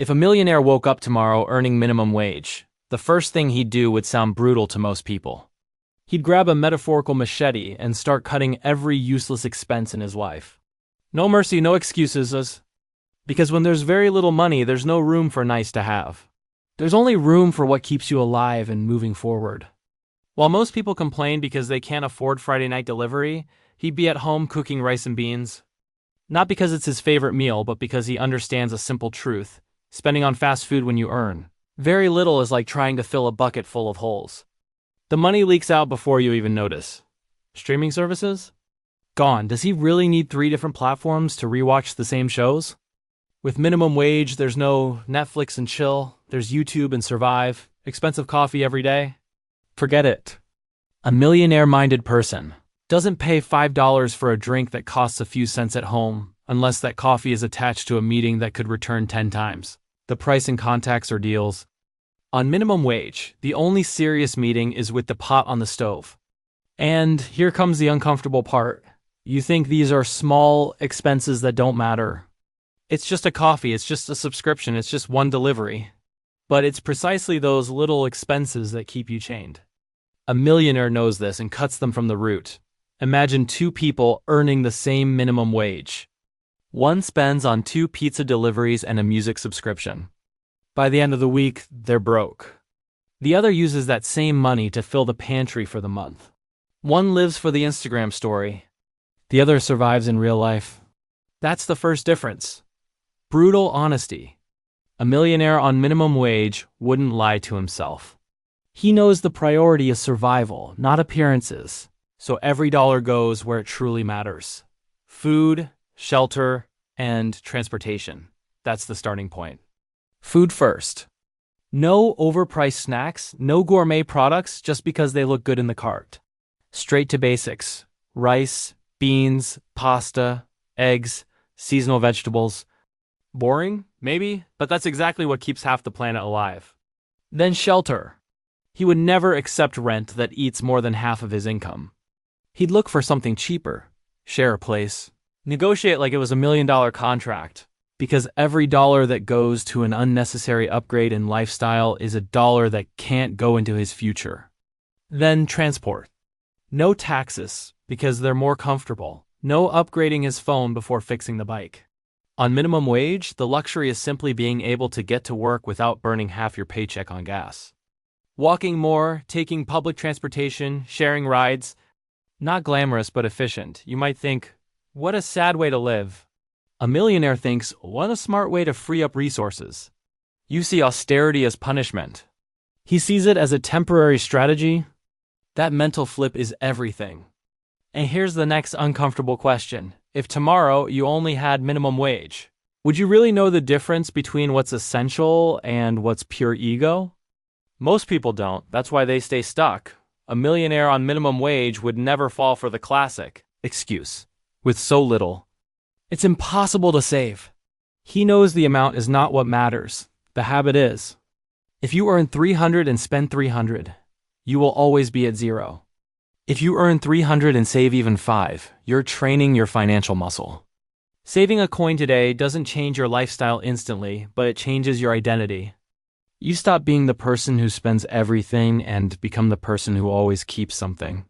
If a millionaire woke up tomorrow earning minimum wage, the first thing he'd do would sound brutal to most people. He'd grab a metaphorical machete and start cutting every useless expense in his life. No mercy, no excuses, because when there's very little money, there's no room for nice to have. There's only room for what keeps you alive and moving forward. While most people complain because they can't afford Friday night delivery, he'd be at home cooking rice and beans. Not because it's his favorite meal, but because he understands a simple truth. Spending on fast food when you earn very little is like trying to fill a bucket full of holes. The money leaks out before you even notice. Streaming services? Gone. Does he really need 3 different platforms to rewatch the same shows? With minimum wage, there's no Netflix and chill, there's YouTube and survive, expensive coffee every day. Forget it. A millionaire-minded person doesn't pay $5 for a drink that costs a few cents at home unless that coffee is attached to a meeting that could return 10 times the price in contacts or deals. On minimum wage, the only serious meeting is with the pot on the stove. And here comes the uncomfortable part. You think these are small expenses that don't matter. It's just a coffee, it's just a subscription, it's just one delivery. But it's precisely those little expenses that keep you chained. A millionaire knows this and cuts them from the root. Imagine 2 people earning the same minimum wage. One spends on 2 pizza deliveries and a music subscription. By the end of the week, they're broke. The other uses that same money to fill the pantry for the month. One lives for the Instagram story. The other survives in real life. That's the first difference. Brutal honesty. A millionaire on minimum wage wouldn't lie to himself. He knows the priority is survival, not appearances. So every dollar goes where it truly matters. Food, shelter, and transportation. That's the starting point. Food first. No overpriced snacks, no gourmet products just because they look good in the cart. Straight to basics. Rice, beans, pasta, eggs, seasonal vegetables. Boring? Maybe, but that's exactly what keeps half the planet alive. Then shelter. He would never accept rent that eats more than half of his income. He'd look for something cheaper. Share a place. Negotiate like it was $1 million contract. Because every dollar that goes to an unnecessary upgrade in lifestyle is a dollar that can't go into his future. Then transport. No taxes, because they're more comfortable. No upgrading his phone before fixing the bike. On minimum wage, the luxury is simply being able to get to work without burning half your paycheck on gas. Walking more, taking public transportation, sharing rides. Not glamorous but efficient. You might think, what a sad way to live. A millionaire thinks, what a smart way to free up resources. You see austerity as punishment. He sees it as a temporary strategy. That mental flip is everything. And here's the next uncomfortable question. If tomorrow you only had minimum wage, would you really know the difference between what's essential and what's pure ego? Most people don't. That's why they stay stuck. A millionaire on minimum wage would never fall for the classic excuse. With so little, it's impossible to save. He knows the amount is not what matters. The habit is. If you earn 300 and spend 300, you will always be at 0. If you earn 300 and save even 5, you're training your financial muscle. Saving a coin today doesn't change your lifestyle instantly, but it changes your identity. You stop being the person who spends everything and become the person who always keeps something.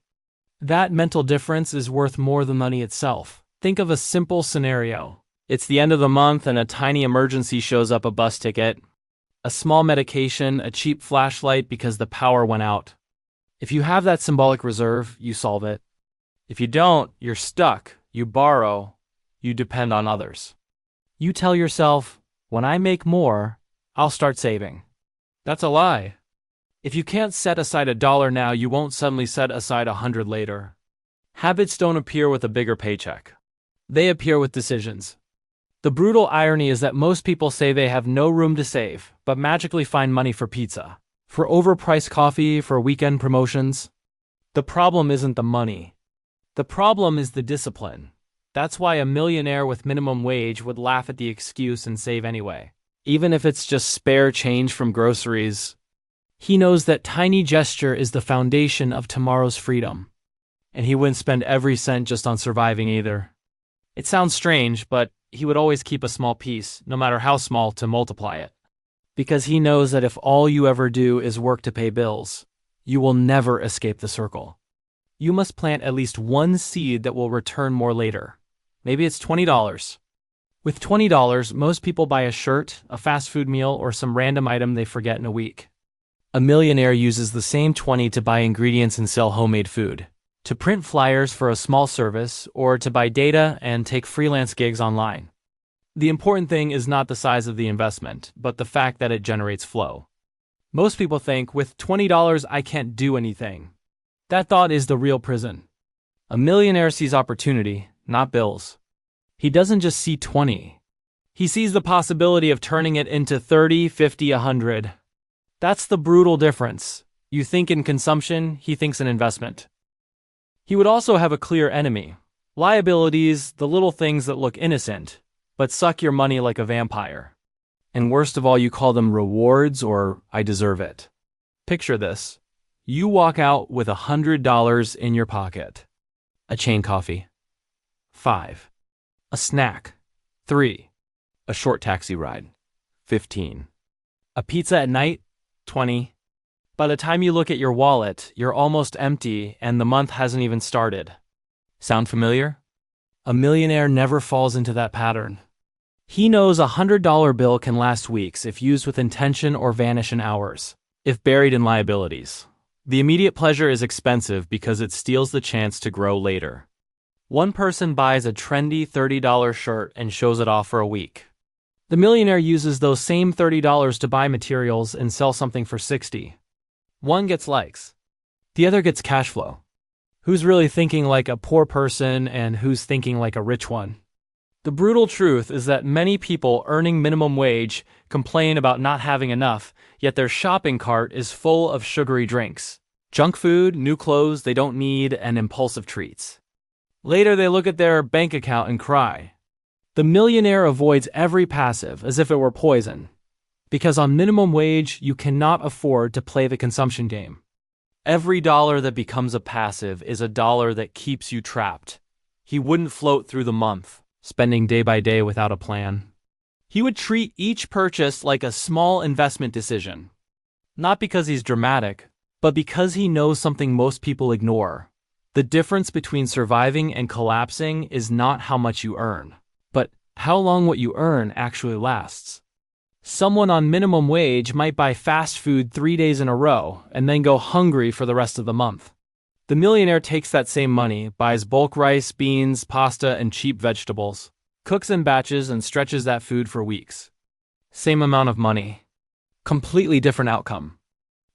That mental difference is worth more than money itself. Think of a simple scenario. It's the end of the month and a tiny emergency shows up: a bus ticket, a small medication, a cheap flashlight because the power went out. If you have that symbolic reserve, you solve it. If you don't, you're stuck. You borrow. You depend on others. You tell yourself, when I make more, I'll start saving. That's a lie. If you can't set aside $1 now, you won't suddenly set aside 100 later. Habits don't appear with a bigger paycheck. They appear with decisions. The brutal irony is that most people say they have no room to save, but magically find money for pizza, for overpriced coffee, for weekend promotions. The problem isn't the money. The problem is the discipline. That's why a millionaire with minimum wage would laugh at the excuse and save anyway. Even if it's just spare change from groceries. He knows that tiny gesture is the foundation of tomorrow's freedom. And he wouldn't spend every cent just on surviving either. It sounds strange, but he would always keep a small piece, no matter how small, to multiply it. because he knows that if all you ever do is work to pay bills, you will never escape the circle. You must plant at least one seed that will return more later. Maybe it's $20. With $20, most people buy a shirt, a fast food meal, or some random item they forget in a week. A millionaire uses the same 20 to buy ingredients and sell homemade food, to print flyers for a small service, or to buy data and take freelance gigs online. The important thing is not the size of the investment, but the fact that it generates flow. Most people think, with $20 I can't do anything. That thought is the real prison. A millionaire sees opportunity, not bills. He doesn't just see 20. He sees the possibility of turning it into 30, 50, 100. That's the brutal difference. You think in consumption, he thinks in investment. He would also have a clear enemy. Liabilities, the little things that look innocent, but suck your money like a vampire. And worst of all, you call them rewards or I deserve it. Picture this. You walk out with $100 in your pocket. A chain coffee. 5. A snack. 3. A short taxi ride. 15. A pizza at night. 20. By the time you look at your wallet, you're almost empty and the month hasn't even started. Sound familiar? A millionaire never falls into that pattern. He knows a $100 bill can last weeks if used with intention or vanish in hours, if buried in liabilities. The immediate pleasure is expensive because it steals the chance to grow later. One person buys a trendy $30 shirt and shows it off for a week. The millionaire uses those same $30 to buy materials and sell something for $60. One gets likes. The other gets cash flow. Who's really thinking like a poor person and who's thinking like a rich one? The brutal truth is that many people earning minimum wage complain about not having enough, yet their shopping cart is full of sugary drinks, junk food, new clothes they don't need, and impulsive treats. Later they look at their bank account and cry. The millionaire avoids every passive as if it were poison, because on minimum wage you cannot afford to play the consumption game. Every dollar that becomes a passive is a dollar that keeps you trapped. He wouldn't float through the month, spending day by day without a plan. He would treat each purchase like a small investment decision. Not because he's dramatic, but because he knows something most people ignore. The difference between surviving and collapsing is not how much you earn, but how long what you earn actually lasts. Someone on minimum wage might buy fast food 3 days in a row and then go hungry for the rest of the month. The millionaire takes that same money, buys bulk rice, beans, pasta, and cheap vegetables, cooks in batches, and stretches that food for weeks. Same amount of money. Completely different outcome.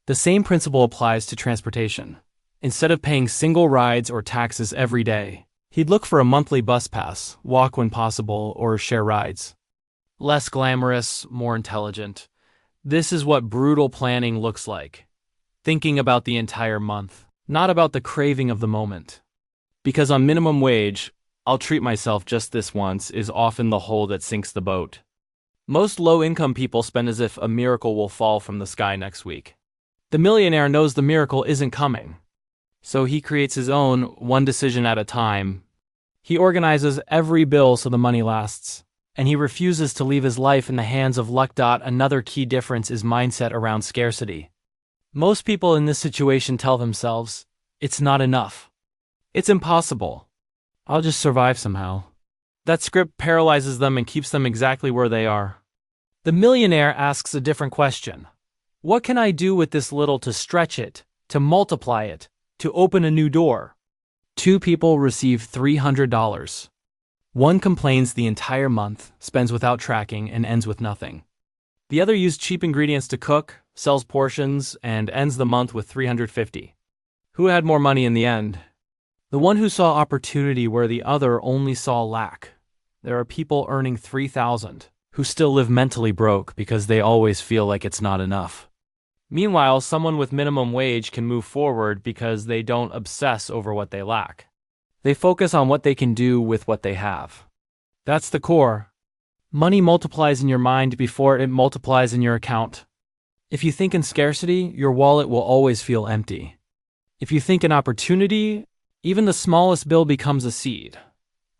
The same principle applies to transportation. Instead of paying single rides or taxes every day, he'd look for a monthly bus pass, walk when possible, or share rides. Less glamorous, more intelligent. This is what brutal planning looks like. Thinking about the entire month, not about the craving of the moment. Because on minimum wage, I'll treat myself just this once is often the hole that sinks the boat. Most low-income people spend as if a miracle will fall from the sky next week. The millionaire knows the miracle isn't coming. So he creates his own, one decision at a time. He organizes every bill so the money lasts. And he refuses to leave his life in the hands of luck. Another key difference is mindset around scarcity. Most people in this situation tell themselves, it's not enough. It's impossible. I'll just survive somehow. That script paralyzes them and keeps them exactly where they are. The millionaire asks a different question. What can I do with this little to stretch it, to multiply it, to open a new door? 2 people receive $300. One complains the entire month, spends without tracking, and ends with nothing. The other used cheap ingredients to cook, sells portions, and ends the month with $350. Who had more money in the end? The one who saw opportunity where the other only saw lack. There are people earning $3,000 who still live mentally broke because they always feel like it's not enough. Meanwhile, someone with minimum wage can move forward because they don't obsess over what they lack. They focus on what they can do with what they have. That's the core. Money multiplies in your mind before it multiplies in your account. If you think in scarcity, your wallet will always feel empty. If you think in opportunity, even the smallest bill becomes a seed.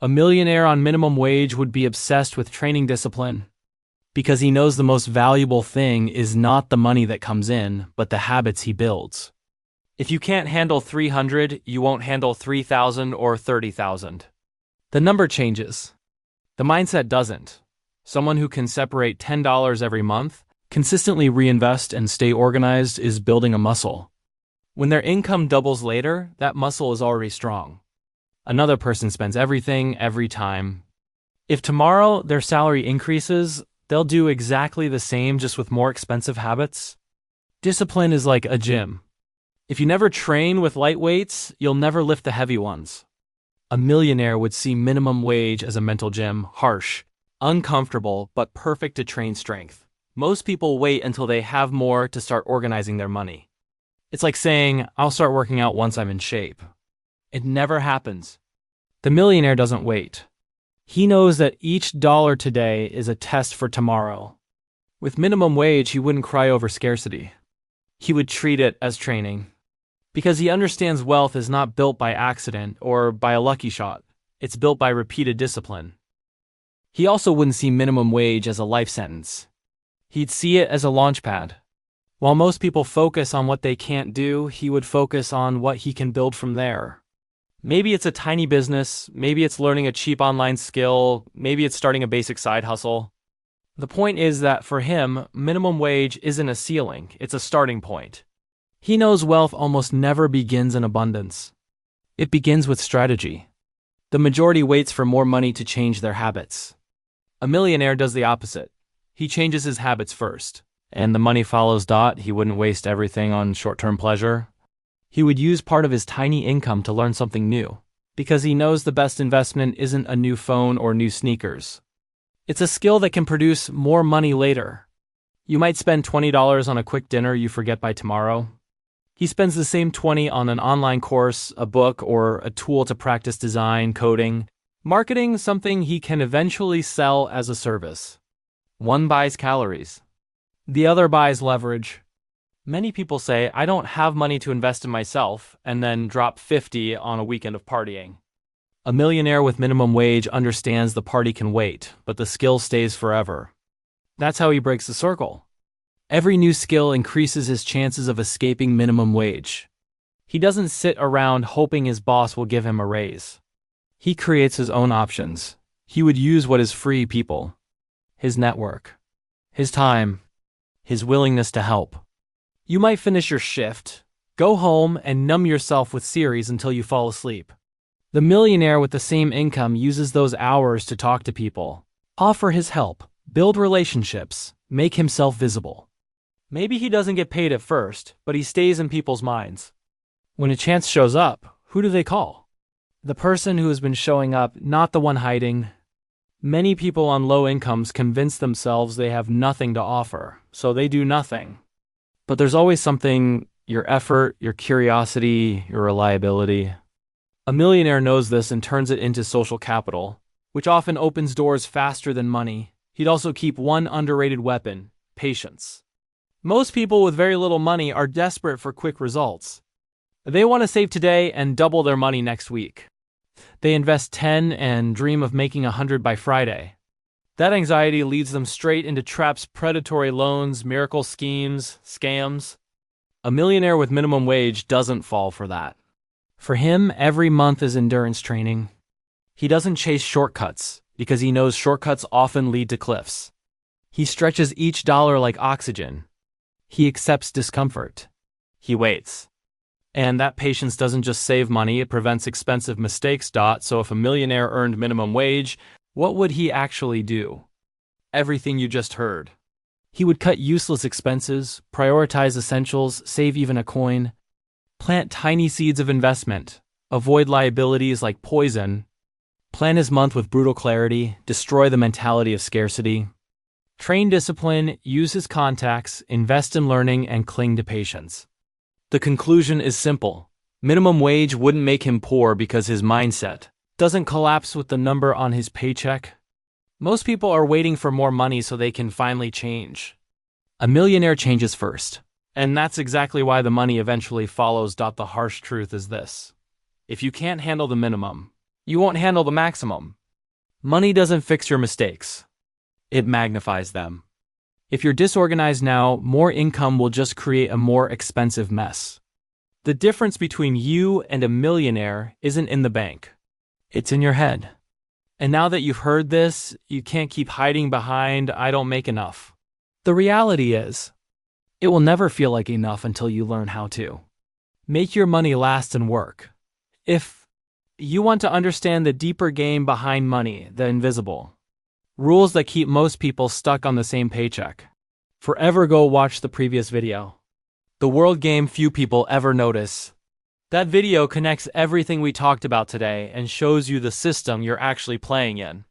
A millionaire on minimum wage would be obsessed with training discipline. because he knows the most valuable thing is not the money that comes in, but the habits he builds. If you can't handle 300, you won't handle 3,000 or 30,000. The number changes. The mindset doesn't. Someone who can separate $10 every month, consistently reinvest and stay organized is building a muscle. When their income doubles later, that muscle is already strong. Another person spends everything, every time. If tomorrow their salary increases, they'll do exactly the same just with more expensive habits. Discipline is like a gym. If you never train with light weights, you'll never lift the heavy ones. A millionaire would see minimum wage as a mental gym, harsh, uncomfortable, but perfect to train strength. Most people wait until they have more to start organizing their money. It's like saying, I'll start working out once I'm in shape. It never happens. The millionaire doesn't wait. He knows that each dollar today is a test for tomorrow. With minimum wage, he wouldn't cry over scarcity. He would treat it as training. Because he understands wealth is not built by accident or by a lucky shot. It's built by repeated discipline. He also wouldn't see minimum wage as a life sentence. He'd see it as a launchpad. While most people focus on what they can't do, he would focus on what he can build from there. Maybe it's a tiny business, maybe it's learning a cheap online skill, maybe it's starting a basic side hustle. The point is that for him, minimum wage isn't a ceiling, it's a starting point. He knows wealth almost never begins in abundance. It begins with strategy. The majority waits for more money to change their habits. A millionaire does the opposite. He changes his habits first. And the money follows. He wouldn't waste everything on short-term pleasure. He would use part of his tiny income to learn something new, because he knows the best investment isn't a new phone or new sneakers. It's a skill that can produce more money later. You might spend $20 on a quick dinner you forget by tomorrow. He spends the same $20 on an online course, a book, or a tool to practice design, coding, marketing, something he can eventually sell as a service. One buys calories. The other buys leverage. Many people say, I don't have money to invest in myself, and then drop 50 on a weekend of partying. A millionaire with minimum wage understands the party can wait, but the skill stays forever. That's how he breaks the circle. Every new skill increases his chances of escaping minimum wage. He doesn't sit around hoping his boss will give him a raise. He creates his own options. He would use what is free: people, his network, his time, his willingness to help. You might finish your shift, go home, and numb yourself with series until you fall asleep. The millionaire with the same income uses those hours to talk to people, offer his help, build relationships, make himself visible. Maybe he doesn't get paid at first, but he stays in people's minds. When a chance shows up, who do they call? The person who has been showing up, not the one hiding. Many people on low incomes convince themselves they have nothing to offer, so they do nothing. But there's always something: your effort, your curiosity, your reliability. A millionaire knows this and turns it into social capital, which often opens doors faster than money. He'd also keep one underrated weapon: patience. Most people with very little money are desperate for quick results. They want to save today and double their money next week. They invest 10 and dream of making 100 by Friday. That anxiety leads them straight into traps: predatory loans, miracle schemes, scams. A millionaire with minimum wage doesn't fall for that. For him, every month is endurance training. He doesn't chase shortcuts, because he knows shortcuts often lead to cliffs. He stretches each dollar like oxygen. He accepts discomfort. He waits. And that patience doesn't just save money, it prevents expensive mistakes. So if a millionaire earned minimum wage, what would he actually do? Everything you just heard. He would cut useless expenses, prioritize essentials, save even a coin, plant tiny seeds of investment, avoid liabilities like poison, plan his month with brutal clarity, destroy the mentality of scarcity. Train discipline, use his contacts, invest in learning, and cling to patience. The conclusion is simple. Minimum wage wouldn't make him poor because his mindset doesn't collapse with the number on his paycheck. Most people are waiting for more money so they can finally change. A millionaire changes first. And that's exactly why the money eventually follows. The harsh truth is this: if you can't handle the minimum, you won't handle the maximum. Money doesn't fix your mistakes. It magnifies them. If you're disorganized now, more income will just create a more expensive mess. The difference between you and a millionaire isn't in the bank. It's in your head. And now that you've heard this, you can't keep hiding behind, "I don't make enough." The reality is, it will never feel like enough until you learn how to make your money last and work. If you want to understand the deeper game behind money, the invisible rules that keep most people stuck on the same paycheck, forever, go watch the previous video. The world game few people ever notice. That video connects everything we talked about today and shows you the system you're actually playing in.